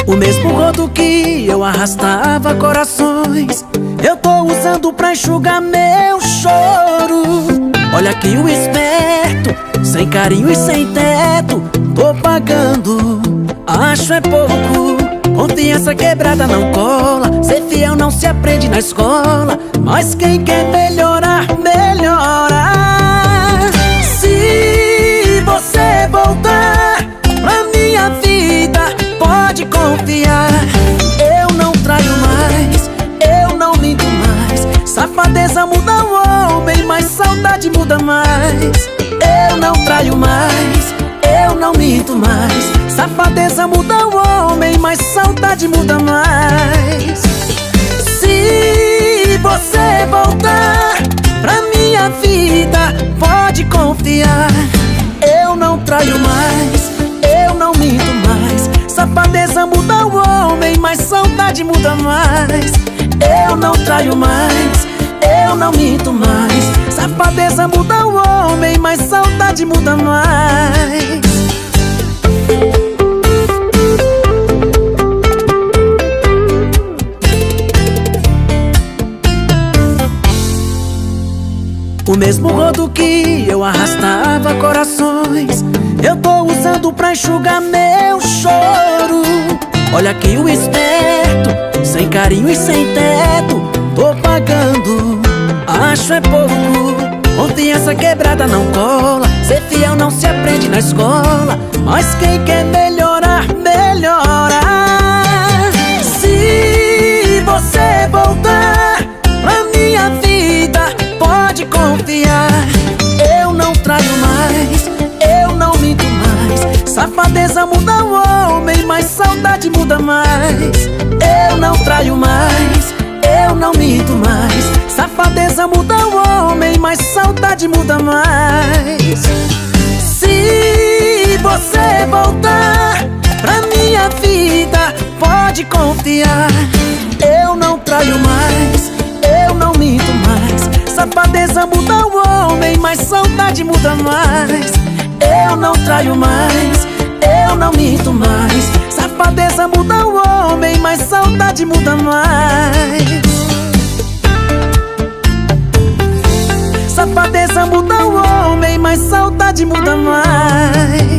O mesmo rodo que eu arrastava corações, eu tô usando pra enxugar meu choro. Olha aqui o esperto, sem carinho e sem teto, tô pagando, acho é pouco. Confiança quebrada não cola, ser fiel não se aprende na escola, mas quem quer melhorar, melhora. Se você voltar pra minha vida, pode confiar, eu não traio mais, eu não minto mais. Safadeza muda o homem, mas saudade muda mais. Eu não traio mais, eu não minto mais. Safadeza muda o homem, mas saudade muda mais. Se você voltar pra minha vida, pode confiar, eu não traio mais, eu não minto mais. Safadeza muda o homem, mas saudade muda mais. Eu não traio mais, eu não minto mais. Safadeza muda o homem, mas saudade muda mais. O mesmo rodo que eu arrastava corações, eu tô usando pra enxugar meu choro. Olha aqui o esperto, sem carinho e sem teto, tô pagando, acho é pouco. Confiança quebrada não cola, ser fiel não se aprende na escola, mas quem quer melhorar, melhora. Se você voltar pra minha vida, pode confiar, eu não traio mais, eu não minto mais. Safadeza muda o homem, mas saudade muda mais. Eu não traio mais, eu não minto mais. Safadeza muda o homem, mas saudade muda mais. Se você voltar pra minha vida, pode confiar, eu não traio mais, eu não minto mais. Safadeza muda o homem, mas saudade muda mais. Eu não traio mais, eu não minto mais. Safadeza muda o homem, mas saudade muda mais. Safadeza muda o homem, mas saudade muda mais.